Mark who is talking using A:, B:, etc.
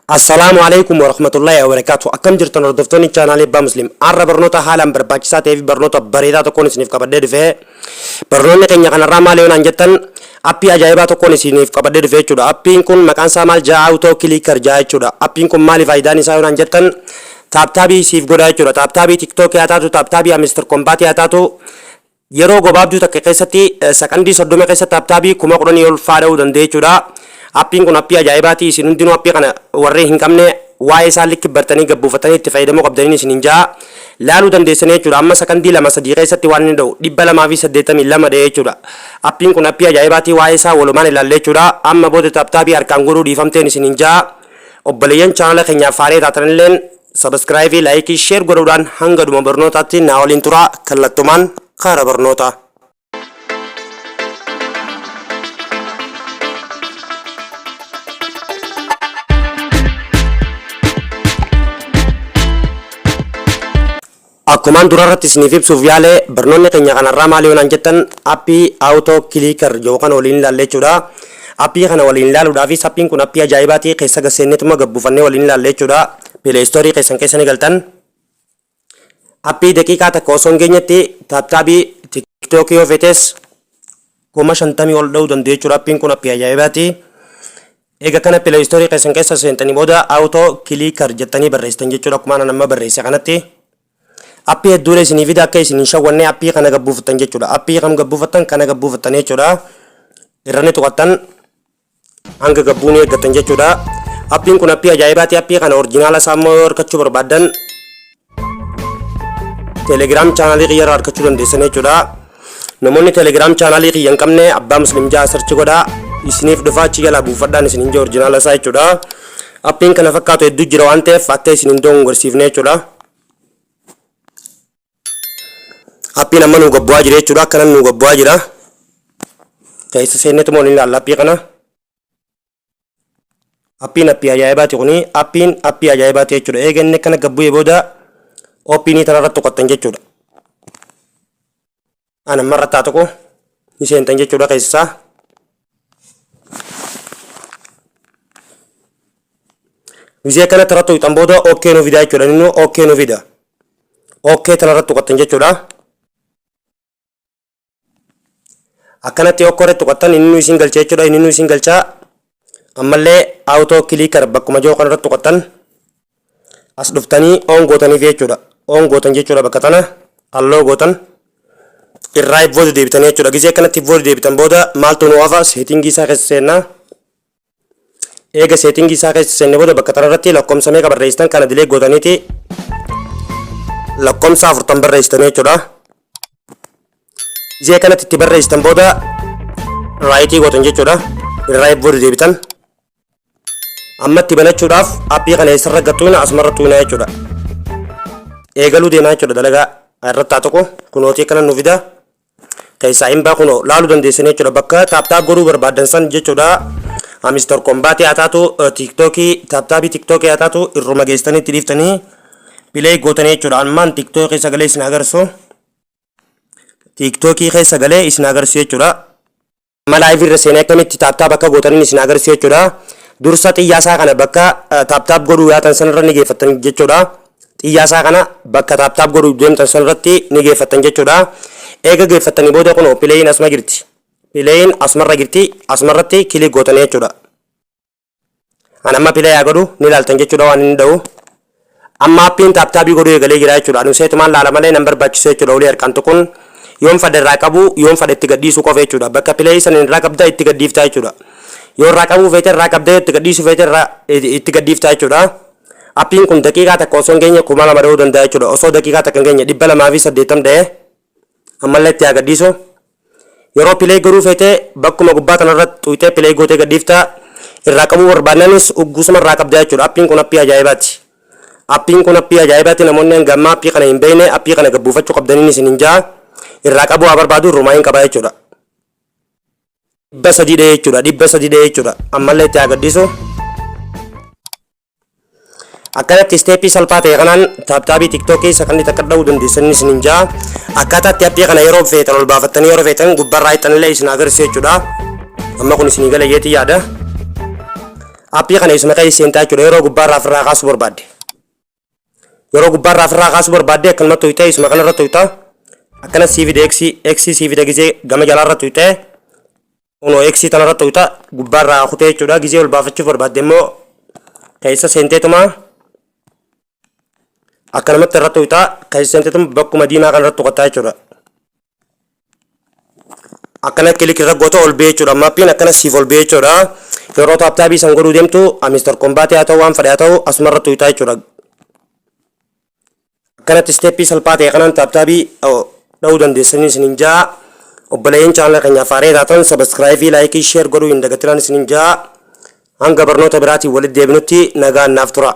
A: Assalamualaikum warahmatullahi wabarakatuh. Akkam jirtan hordoftoonni chaanaalii Abbaa Muslim. Har'a barnoota haalaan barbaachisaa ta'ee fi barnoota bareedaa tokkoon isiniif qabadhee dhufee barnoonni keenya kanarraa maal yoonaan jettan appii ajaa'ibaa tokkoon isiniif qabadhee dhufee jechuudha. Appiin kun maqaan isaa maal jaa auto clicker jaa jechuudha. Appiin kun maali faayidaan isaa yoonaan jettan taaptaabii siif godhaa jechuudha. Taaptaabii TikTok haa taatu, taaptaabii Mr. Combat haa taatu yeroo gabaabduu takka keessatti sakandii 30 keessatti taaptaabii 10,000 ol faadha'uu dandeenya jechuudha. Appiin kun appii ajaa'ibaati. Isin hundinuu appii kana warreen hin qabne waa'ee isaa likki bartanii gabbuufatanii itti fayyadamuu qabdanii isin hin jaa laaluu dandeessanii jechuudha. Amma sakandii 2-3 keessatti waan inni dha'u 282 dha'ee jechuudha. Appiin kun appii ajaa'ibaati. Waa'ee isaa walumaan ilaallee jechuudha. Amma booda taaptaabii harkaan godhuu dhiifamteen isin hin jaa obboleeyyan chaanala keenyaaf faaree taatanilleen sabskiraaybii, laayikii, sheer godhuudhaan hanga dhuma barnootaatti naa waliin turaa kallattumaan kaara barnootaa. Akkumaan durarratti isiniif ibsuuf yaale barnoonni keenya kanarraa maal yoonaan jettan appii auto clicker yookaan waliin ilaallee jechuudha. Appii kana waliin ilaaluudhaafis appiin kun appii ajaa'ibaati. Keessa gaseenneetuma gabbuufannee waliin ilaallee jechuudha. Play Store keessan keessa ni galtan. Appii daqiiqaa takka osoo hin geenyetti taaptaabii TikTok yoo feetes 50 ol dha'uu danda'u jechuudha. Appiin kun appii ajaa'ibaati. Egaa kana Play Store keessan keessa seentanii booda auto clicker jettanii barreessitan jechuudha. Akkuma nama barreesse kanatti. Appii hedduudha isinii fida akka isin hin shawwanne appii kana gabbuufattan jechuudha. Appii kam gabbuufattan kana gabbuufattan jechuudha. Irrani tuqattan hanga gabbuun eeggatan jechuudha. Appiin kun appii ajaa'ibaati. Appii kana orjinaala isaa immoo harkachuu barbaaddan Telegram chaanaalii kiyya irraa harkachuu dandeessan jechuudha. Namoonni Telegram chaanaalii kiyya hin qabne Abbaa Muslim jaa sarchi godhaa isiniif dhufaa achi jalaa buufadhaan isin hin jaa orjinaala isaa jechuudha. Appiin kana fakkaatu hedduu jira waan ta'eef akka isin hin doongorsiifne jechuudha. Appiin amma nu gabbu'aa jira jechuudha. Akkanan nu gabbu'aa jira. Keessa seenneetuma waliin ilaalla appii kana. Appiin appii ajaa'ibaati kuni. Appiin appii ajaa'ibaati jechuudha. Eega inni akkana gabbu'ee booda oppiinii tanarratti tuqattan jechuudha. Ana marratti haa tuqu ni seentan jechuudha keessaa. Wisee kana tarratti tuqxan booda okkee nu fida jechuudha. Inni okkee nu fida. Okkee tanarratti tuqattan jechuudha. Akkanatti okkoorratti tuqattan inni isin galcha jechuudha. Inni isin galcha ammallee auto clicker bakkuma jiru kanarratti tuqattan as dhuftanii on gootaniif jechuudha. On gootan jechuudha bakka tana halloo gootan irraa vote deebitanii jechuudha. Gisee akkanatti vote deebitan booda maaltu nu hafa seetingii isaa keessa seennaa. Eega seetingii isaa keessa seenne booda bakka tanarratti lakkoomsa meeqa barreessitan kana dilee gootaniiti lakkoomsa 40 barreessitanii jechuudha. Gisee kanatti itti barreessitan booda raayitii gootan jechuudha. Irraa vote deebitan. Amma itti banachuudhaaf appii kana eessarra gattuuna asumarra tuunaa jechuudha. Eegaluu deemaa jechuudha dalagaa irratti haa tokko kunootii kana nu fida. Keessaa hin baa kunoo laaluu dandeessanii jechuudha. Bakka taaptaab godhuu barbaadan san jechuudha. Mr. Combat haa taatu TikTokii taaptaabii TikTokii haa taatu irruma geessanii itti dhiiftanii pileey gootanii jechuudha. Ammaan TikTokii sagalee isin agarsiisu. TikTokii keessa galee isin agarsiisu jechuudha. Amma live irra seenee akkamitti taaptaab akka gootanii isin agarsiisu jechuudha. Dursa xiyyaasaa kana bakka taaptaab godhuu yaatan sanarra ni geeffattan jechuudha. Xiyyaasaa kana bakka taaptaab godhuu deemtan sanarratti ni geeffattan jechuudha. Eega geeffattanii booda kunoo pileeyin asuma jirti. Pileeyin asumarra jirti. Asumarratti kilik gootanii jechuudha. An amma pilee yaa godhu ni ilaaltan jechuudha waan inni dha'u. Amma appiin taaptaabii godhuu eegalee jira jechuudha. Nuseetumaan laala malee nan barbaachisu jechuudha. Olii harkaan tokkoon yoon fadha irraa qabu yoon fadha itti gadhiisuu qofa jechuudha. Bakka pileeyi sana irraa qabda itti gadhiiftaa jechuudha. Yoo irraa qabuu feete irraa qabdee itti gadhiisuu feete irraa itti gadhiiftaa jechuudha. Appiin kun daqiiqaa takka osoo hin geenye 2,000 dha'uu danda'a jechuudha. Osoo daqiiqaa takka hin geenye 280 dha'ee ammallee itti haa gadhiisu. Yeroo pilee godhuu feete bakkuma gubbaa kanarratti tuutee pilee gootee gadhiiftaa irraa qabuu barbaadnanis uggusuma irraa qabdaa jechuudha. Appiin kun appii ajaa'ibaati. Appiin kun appii ajaa'ibaati. Namoonni hangammaa appii kana hin beekne appii kana gabbuufachuu qabdaniin isin hin jaa irraa qabuu haa barbaadu irrumaa hin qabaa jechuudha. 300 dha'ee jechuudha. 300 dha'ee jechuudha. Ammallee itti haa gadhiisu. Akkanatti isteeppii salphaa ta'e kanaan taaptaabii TikTokii sakandii takka dha'uu dandeessanii isin hin jaa. Akkaataatti appii kana yeroo feetan ol baafattanii yeroo feetan gubbarraa hixanillee isin agarsiisu jechuudha. Amma kun isin gala yeetii yaada. aappii kana isuma qe'ee seentaa jechuudha yeroo gubbaarraa ofirraa kaasuu barbaadde. Yeroo gubbaarraa ofirraa kaasuu barbaadde akkanumatti tuyxee isuma kanarra tuyxaa. Akkana siivide x siivide gizee gama jalaarra tuyxee unoo x tanarra tuyxaa gubbaarraa kutee jechuudha gizee ol baafachuuf barbaadde immoo keessa seenteetuma akkanumatti irra tuyxaa keessa seenteetuma bakkuma diimaa kanarra tuqataa jechuudha. Akkana kilik irra goota ol ba'ee jechuudha maappiin akkana siif ol ba'ee jechuudha. Yeroo taaptaabii san godhuu deemtu Mr. Kombaatee haa ta'u waan fedhe haa ta'u asumarra tuyxaa jechuudha. Akkanatti isteeppii salphaa ta'e kanaan taaptaabii dha'uu dandeessanii isiniin jaa. Obboleeyyiin chaanala keenyaaf haaraa taatan sabiskiraayivii laayikii sheer godhuu hin dagatinaan isiniin jaa. Hanga barnoota biraatiin walitti deebinutti nagaan naaf tura.